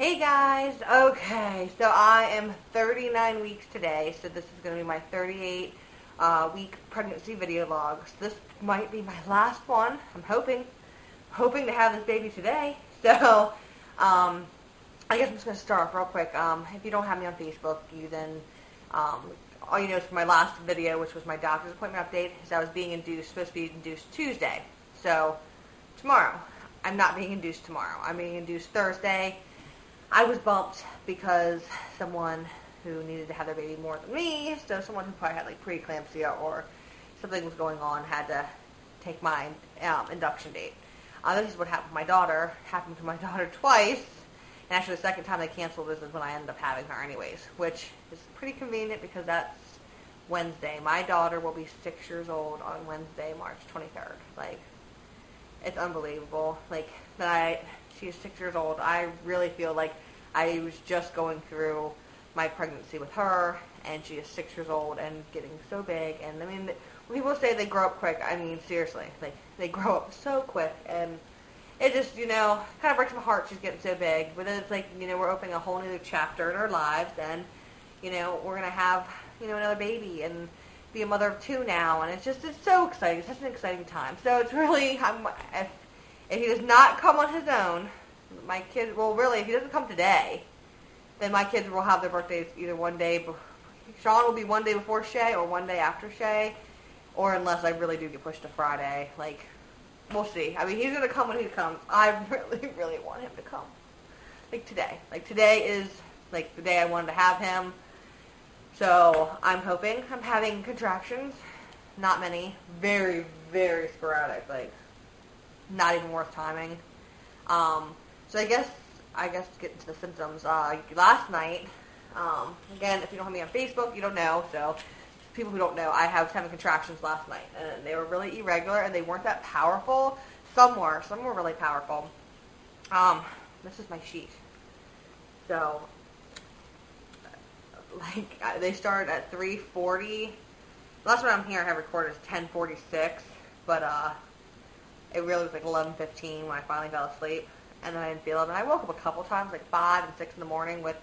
Hey guys, okay, so I am 39 weeks today, so this is going to be my 38 week pregnancy video log. So this might be my last one. I'm hoping to have this baby today. So, I guess I'm just going to start off real quick. If you don't have me on Facebook, you then, all you know is from my last video, which was my doctor's appointment update, is I was supposed to be induced Tuesday. So, tomorrow. I'm not being induced tomorrow. I'm being induced Thursday. I was bumped because someone who needed to have their baby more than me, so someone who probably had like preeclampsia or something was going on, had to take my induction date. This is what happened to my daughter. Happened to my daughter twice, and actually the second time they canceled this is when I ended up having her anyways, which is pretty convenient because that's Wednesday. My daughter will be 6 years old on Wednesday, March 23rd. Like, it's unbelievable. Like, she's 6 years old. I really feel like I was just going through my pregnancy with her, and she is 6 years old and getting so big. And I mean, when people say they grow up quick, I mean, seriously, like, they grow up so quick, and it just, kind of breaks my heart she's getting so big. But then it's like, we're opening a whole new chapter in our lives, and, we're going to have, another baby, and be a mother of two now, and it's so exciting. It's such an exciting time. So it's really, if he does not come on his own, my kid, well, really, if he doesn't come today, then my kids will have their birthdays either one day, Sean will be one day before Shay or one day after Shay, or unless I really do get pushed to Friday. Like, we'll see. I mean, he's going to come when he comes. I really, really want him to come. Like today. Like, today is, like, the day I wanted to have him. So, I'm hoping. I'm having contractions. Not many. Very, very sporadic. Like, not even worth timing. So I guess get into the symptoms. Last night, again, if you don't have me on Facebook, you don't know. So people who don't know, I was having contractions last night, and they were really irregular, and they weren't that powerful. Some were really powerful. This is my sheet. So, like, they started at 3:40. Last one I'm here I have recorded is 10:46, but it really was like 11:15 when I finally fell asleep, and then I didn't feel it. And I woke up a couple times, like 5 and 6 in the morning, with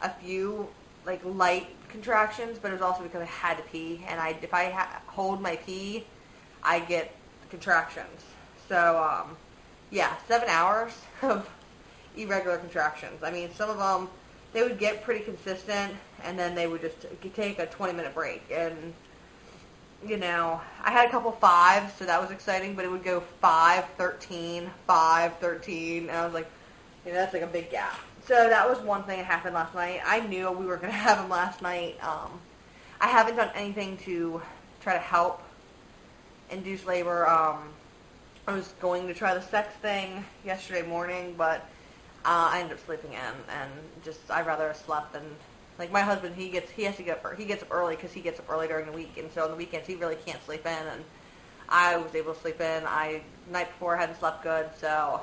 a few like light contractions, but it was also because I had to pee, and if I hold my pee, I get contractions. So yeah, 7 hours of irregular contractions. I mean, some of them they would get pretty consistent, and then they would just take a 20-minute break, and I had a couple 5s, so that was exciting, but it would go 5, 13, 5, 13, and I was like, that's like a big gap. So that was one thing that happened last night. I knew we were going to have him last night. I haven't done anything to try to help induce labor. I was going to try the sex thing yesterday morning, but I ended up sleeping in, and I'd rather have slept than. Like, my husband, he gets up early because he gets up early during the week, and so on the weekends he really can't sleep in, and I was able to sleep in. The night before I hadn't slept good, so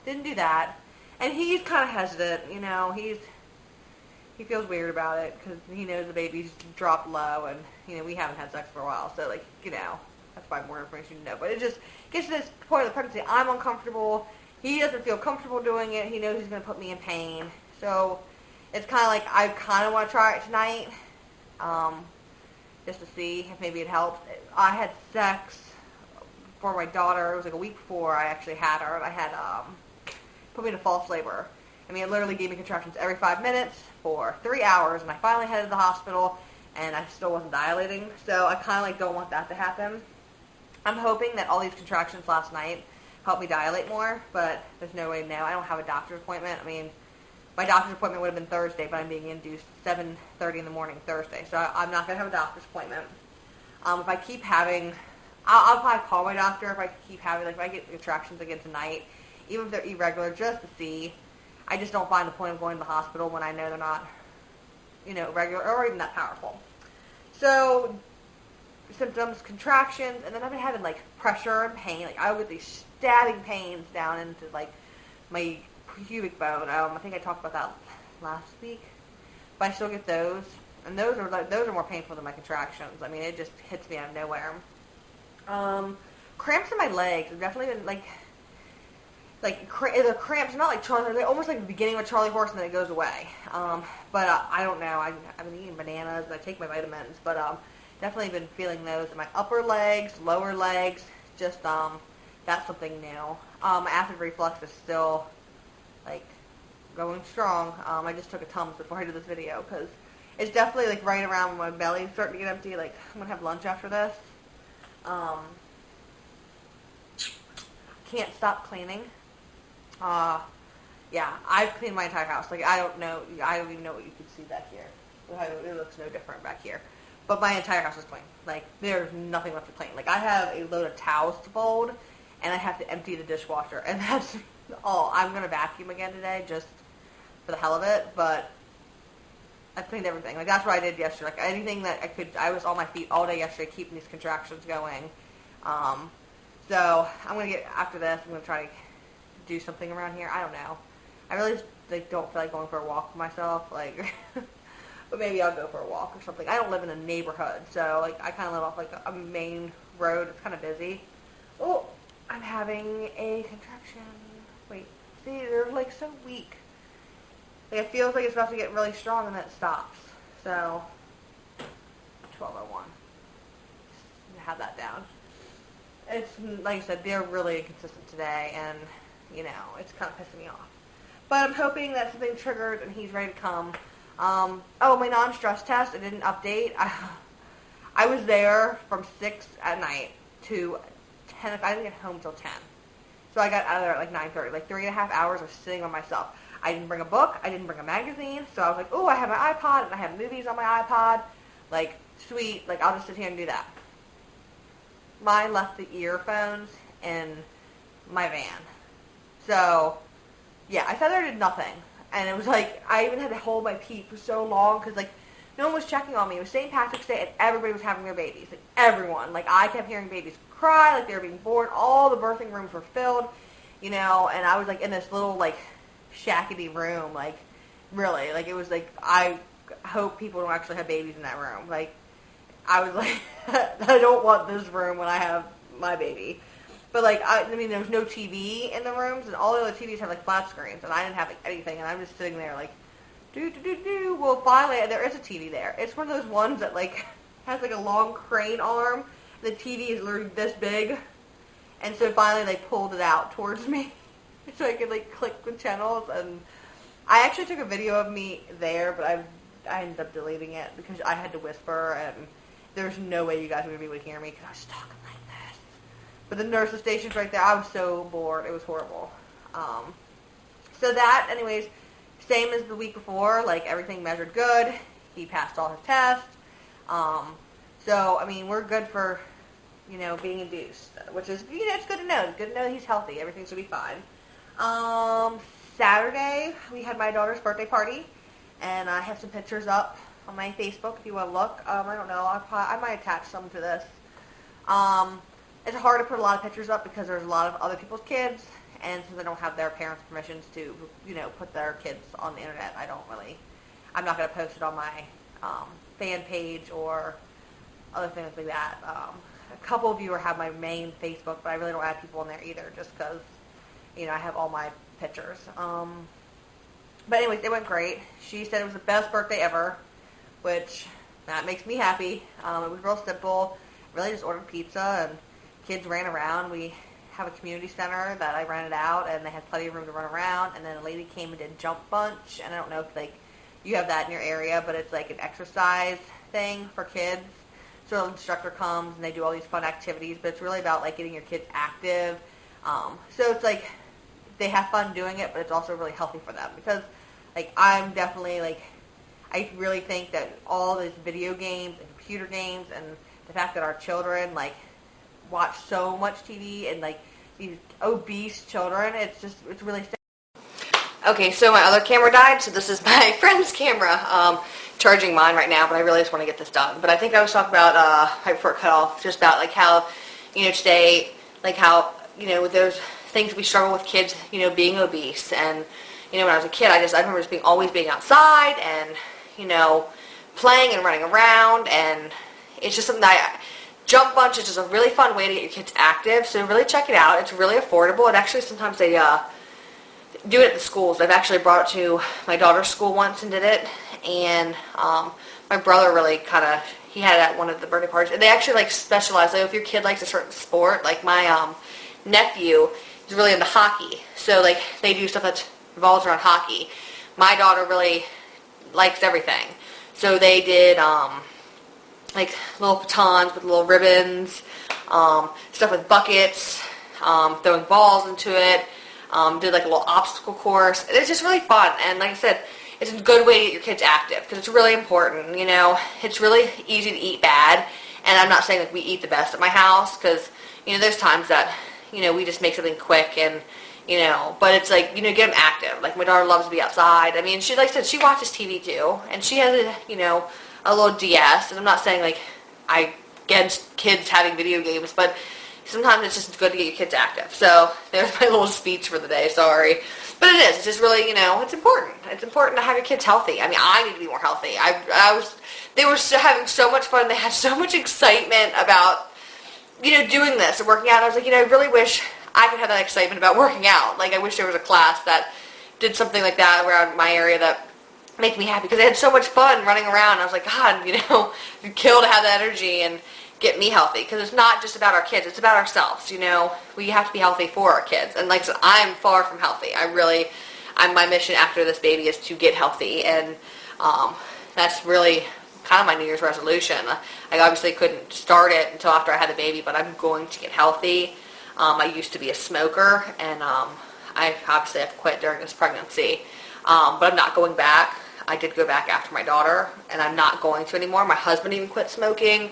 didn't do that. And he's kind of hesitant, he feels weird about it because he knows the baby's dropped low, and we haven't had sex for a while, so like that's probably more information to know. But it just gets to this point of the pregnancy, I'm uncomfortable. He doesn't feel comfortable doing it. He knows he's going to put me in pain, so. It's kind of like I kind of want to try it tonight, just to see if maybe it helps. I had sex for my daughter. It was like a week before I actually had her, and I had put me into false labor. I mean, it literally gave me contractions every 5 minutes for 3 hours, and I finally headed to the hospital, and I still wasn't dilating. So I kind of like don't want that to happen. I'm hoping that all these contractions last night helped me dilate more, but there's no way now. I don't have a doctor's appointment. I mean. My doctor's appointment would have been Thursday, but I'm being induced 7:30 in the morning Thursday, so I'm not going to have a doctor's appointment. If I keep having, I'll probably call my doctor if I keep having, like, if I get contractions again tonight, even if they're irregular, just to see. I just don't find the point of going to the hospital when I know they're not, regular or even that powerful. So, symptoms, contractions, and then I've been having, like, pressure and pain. Like, I would get these stabbing pains down into, like, my pubic bone. I think I talked about that last week, but I still get those, and those are more painful than my contractions. I mean, it just hits me out of nowhere. Cramps in my legs have definitely been like like the cramps, not like Charlie. They're almost like the beginning of a Charlie horse, and then it goes away. But I don't know. I've been eating bananas and I take my vitamins, but definitely been feeling those in my upper legs, lower legs. Just that's something new. My acid reflux is still like going strong. I just took a Tums before I did this video because it's definitely like right around when my belly's starting to get empty. Like I'm gonna have lunch after this. Can't stop cleaning. Yeah, I've cleaned my entire house. Like I don't even know what you can see back here. It looks no different back here. But my entire house is clean. Like there's nothing left to clean. Like I have a load of towels to fold, and I have to empty the dishwasher, and that's all. I'm gonna vacuum again today just for the hell of it, but I cleaned everything. Like that's what I did yesterday. Like anything that I could, I was on my feet all day yesterday keeping these contractions going. So I'm gonna get after this. I'm gonna try to do something around here. I don't know. I really just, like don't feel like going for a walk for myself. Like, but maybe I'll go for a walk or something. I don't live in a neighborhood, so like I kind of live off like a main road. It's kind of busy. Oh, I'm having a contraction. Wait, see, they're like so weak. Like it feels like it's about to get really strong, and then it stops. So 12:01. Have that down. It's like I said, they're really inconsistent today, and you know it's kind of pissing me off. But I'm hoping that something triggered and he's ready to come. Oh, my non-stress test, I didn't update. I was there from 6 at night to 10. I didn't get home till 10. So I got out of there at like 9:30. Like 3.5 hours of sitting on myself. I didn't bring a book. I didn't bring a magazine. So I was like, oh, I have my iPod, and I have movies on my iPod. Like, sweet. Like, I'll just sit here and do that. Mine left the earphones in my van. So, yeah, I sat there and did nothing. And it was like, I even had to hold my pee for so long because, like, no one was checking on me. It was St. Patrick's Day, and everybody was having their babies. Like, everyone. Like, I kept hearing babies cry, like they were being born. All the birthing rooms were filled, you know, and I was, like, in this little, like, shackety room. Like, really. Like, it was, like, I hope people don't actually have babies in that room. Like, I was like, I don't want this room when I have my baby. But, like, I mean, there was no TV in the rooms, and all the other TVs had, like, flat screens, and I didn't have, like, anything, and I'm just sitting there, like, do. Well, finally, there is a TV there. It's one of those ones that, like, has, like, a long crane arm. The TV is literally this big, and so finally they pulled it out towards me so I could, like, click the channels, and I actually took a video of me there, but I ended up deleting it because I had to whisper, and there's no way you guys would be able to hear me because I was talking like this. But the nurse's station's right there. I was so bored. It was horrible. So that, anyways, same as the week before. Like, everything measured good. He passed all his tests. So, I mean, we're good for, you know, being induced, which is, you know, it's good to know. It's good to know he's healthy. Everything's going to be fine. Saturday, we had my daughter's birthday party, and I have some pictures up on my Facebook if you want to look. I don't know. I might attach some to this. It's hard to put a lot of pictures up because there's a lot of other people's kids, and since I don't have their parents' permissions to, you know, put their kids on the internet, I'm not going to post it on my fan page or other things like that. A couple of you have my main Facebook, but I really don't add people in there either just because, you know, I have all my pictures. But anyways, it went great. She said it was the best birthday ever, which that makes me happy. It was real simple. Really just ordered pizza, and kids ran around. We have a community center that I rented out, and they had plenty of room to run around. And then a lady came and did jump bunch, and I don't know if like you have that in your area, but it's like an exercise thing for kids. So an instructor comes, and they do all these fun activities, but it's really about like getting your kids active. So it's like they have fun doing it, but it's also really healthy for them because like I'm definitely like I really think that all these video games and computer games and the fact that our children like watch so much TV and like these obese children, it's really sad. Okay, so my other camera died, so this is my friend's camera. Charging mine right now, but I really just want to get this done. But I think I was talking about right before it cut off, just about like how, you know, today, like how, you know, there's things we struggle with kids, you know, being obese. And, you know, when I was a kid, I remember just always being outside and, you know, playing and running around, and it's just something that Jump Bunch is just a really fun way to get your kids active, so really check it out. It's really affordable, and actually sometimes they do it at the schools. I've actually brought it to my daughter's school once and did it, and my brother really kind of, he had it at one of the birthday parties, and they actually like specialize. Like if your kid likes a certain sport, like my nephew is really into hockey, so like they do stuff that revolves around hockey. My daughter really likes everything, so they did like little batons with little ribbons, stuff with buckets, throwing balls into it, did like a little obstacle course. It's just really fun, and like I said, it's a good way to get your kids active because it's really important. You know, it's really easy to eat bad, and I'm not saying like we eat the best at my house because, you know, there's times that, you know, we just make something quick and, you know, but it's like, you know, get them active. Like my daughter loves to be outside. I mean, she, like I said, she watches TV too, and she has a, you know, a little DS, and I'm not saying like I against kids having video games, but sometimes it's just good to get your kids active. So there's my little speech for the day, sorry. But it is. It's just really, you know, it's important. It's important to have your kids healthy. I mean, I need to be more healthy. They were having so much fun. They had so much excitement about, you know, doing this and working out. I was like, you know, I really wish I could have that excitement about working out. Like, I wish there was a class that did something like that around my area that make me happy because they had so much fun running around. I was like, God, you know, it'd kill to have that energy and get me healthy because it's not just about our kids, it's about ourselves. You know, we have to be healthy for our kids, and like I said, I'm far from healthy. My mission after this baby is to get healthy, and that's really kind of my New Year's resolution. I obviously couldn't start it until after I had the baby, but I'm going to get healthy. I used to be a smoker, and I obviously have quit during this pregnancy, but I'm not going back. I did go back after my daughter, and I'm not going to anymore. My husband even quit smoking.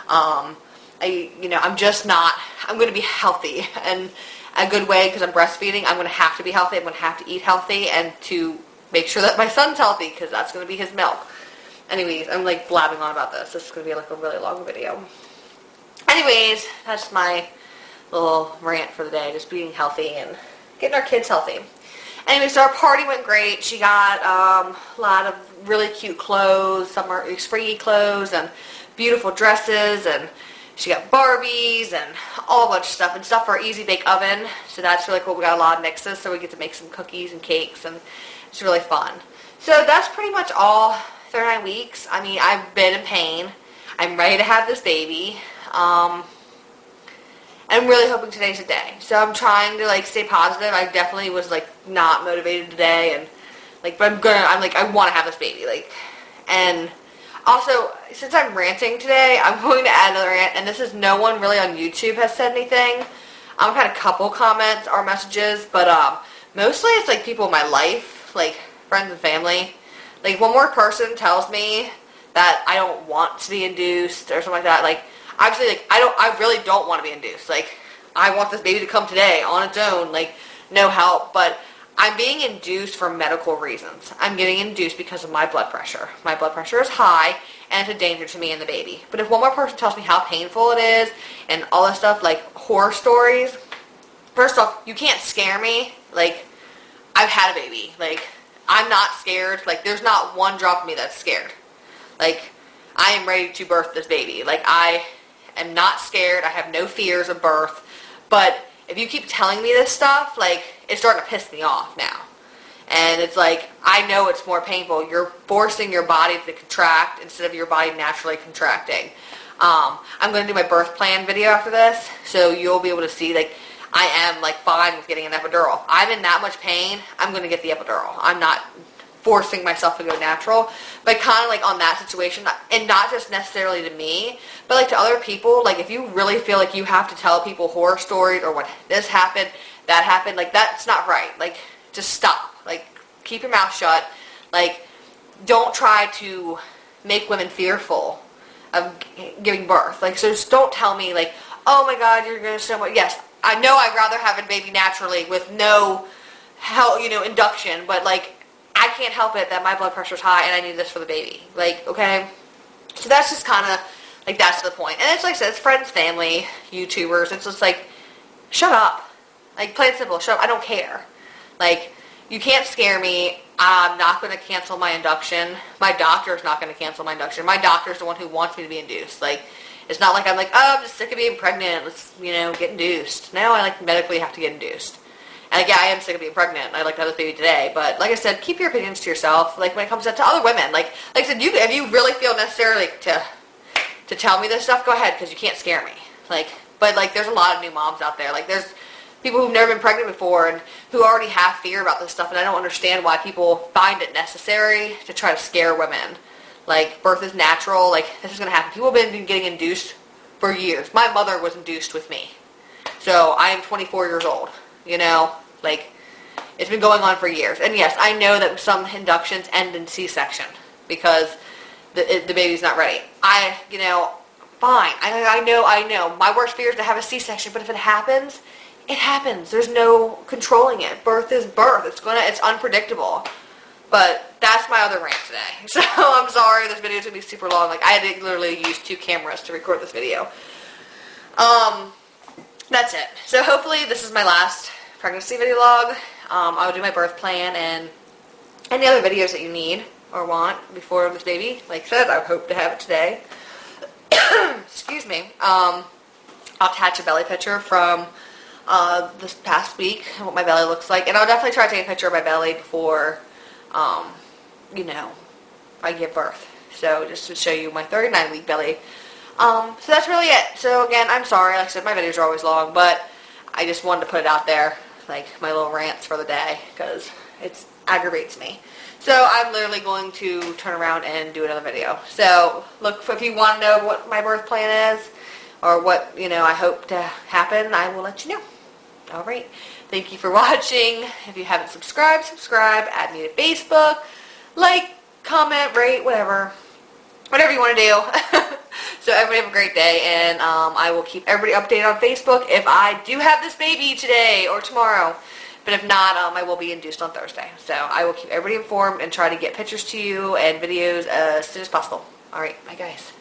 I'm going to be healthy and a good way because I'm breastfeeding. I'm going to have to be healthy. I'm going to have to eat healthy and to make sure that my son's healthy because that's going to be his milk. Anyways, I'm like blabbing on about this. This is going to be like a really long video. Anyways, that's my little rant for the day, just being healthy and getting our kids healthy. Anyway, so our party went great. She got a lot of really cute clothes, summer springy clothes, and beautiful dresses, and she got Barbies and all a bunch of stuff, and stuff for our Easy Bake Oven. So that's really cool. We got a lot of mixes, so we get to make some cookies and cakes, and it's really fun. So that's pretty much all 39 weeks. I mean, I've been in pain. I'm ready to have this baby. I'm really hoping today's the day. So I'm trying to like stay positive. I definitely was like not motivated today, and like, but I want to have this baby. Like, and also, since I'm ranting today, I'm going to add another rant, and this is no one really on YouTube has said anything. I've had a couple comments or messages, but mostly it's like people in my life, like friends and family. Like, one more person tells me that I don't want to be induced or something like that, like, obviously, like, I really don't want to be induced. Like, I want this baby to come today on its own, like, no help, but I'm being induced for medical reasons. I'm getting induced because of my blood pressure. My blood pressure is high, and it's a danger to me and the baby. But if one more person tells me how painful it is and all this stuff, like horror stories, first off, you can't scare me. Like, I've had a baby. Like, I'm not scared. Like, there's not one drop of me that's scared. Like, I am ready to birth this baby. Like, I am not scared. I have no fears of birth. But if you keep telling me this stuff, like, it's starting to piss me off now. And it's like, I know it's more painful. You're forcing your body to contract instead of your body naturally contracting. I'm going to do my birth plan video after this, so you'll be able to see, like, I am, like, fine with getting an epidural. I'm in that much pain, I'm going to get the epidural. I'm not forcing myself to go natural, but kind of like on that situation, and not just necessarily to me, but like to other people. Like, if you really feel like you have to tell people horror stories or what this happened, that happened, like, that's not right. Like, just stop. Like, keep your mouth shut. Like, don't try to make women fearful of giving birth. Like, so just don't tell me, like, oh my God, you're going to so much. Yes, I know I'd rather have a baby naturally with no help, induction, but like, I can't help it that my blood pressure's high and I need this for the baby. Like, okay? So that's just kind of, like, that's the point. And it's like I said, it's friends, family, YouTubers. It's just like, shut up. Like, plain and simple, shut up. I don't care. Like, you can't scare me. I'm not going to cancel my induction. My doctor's not going to cancel my induction. My doctor's the one who wants me to be induced. Like, it's not like I'm like, oh, I'm just sick of being pregnant. Let's, get induced. No, I, like, medically have to get induced. And And yeah, I am sick of being pregnant. I'd like to have this baby today. But like I said, keep your opinions to yourself. Like when it comes to other women. Like I said, if you really feel necessary to tell me this stuff, go ahead, because you can't scare me. But there's a lot of new moms out there. Like there's people who've never been pregnant before and who already have fear about this stuff, and I don't understand why people find it necessary to try to scare women. Like, birth is natural, like, this is going to happen. People have been getting induced for years. My mother was induced with me. So, I am 24 years old, you know? Like, it's been going on for years. And yes, I know that some inductions end in C-section because the baby's not ready. Fine. I know. My worst fear is to have a C-section, but if it happens, it happens. There's no controlling it. Birth is birth. It's unpredictable. But that's my other rant today. So I'm sorry this video is going to be super long. Like, I had to literally use 2 cameras to record this video. That's it. So hopefully this is my last pregnancy video log. I will do my birth plan and any other videos that you need or want before this baby. Like I said, I hope to have it today. Excuse me. I'll attach a belly picture from this past week, what my belly looks like, and I'll definitely try to take a picture of my belly before, I give birth. So just to show you my 39-week belly. So that's really it. So again, I'm sorry. Like I said, my videos are always long, but I just wanted to put it out there, like my little rants for the day, because it aggravates me. So I'm literally going to turn around and do another video. So look, if you want to know what my birth plan is, or what, I hope to happen, I will let you know. Alright, thank you for watching. If you haven't subscribed, add me to Facebook, like, comment, rate, whatever you want to do. So everybody have a great day, and I will keep everybody updated on Facebook if I do have this baby today or tomorrow. But if not, I will be induced on Thursday. So I will keep everybody informed and try to get pictures to you and videos as soon as possible. Alright, bye guys.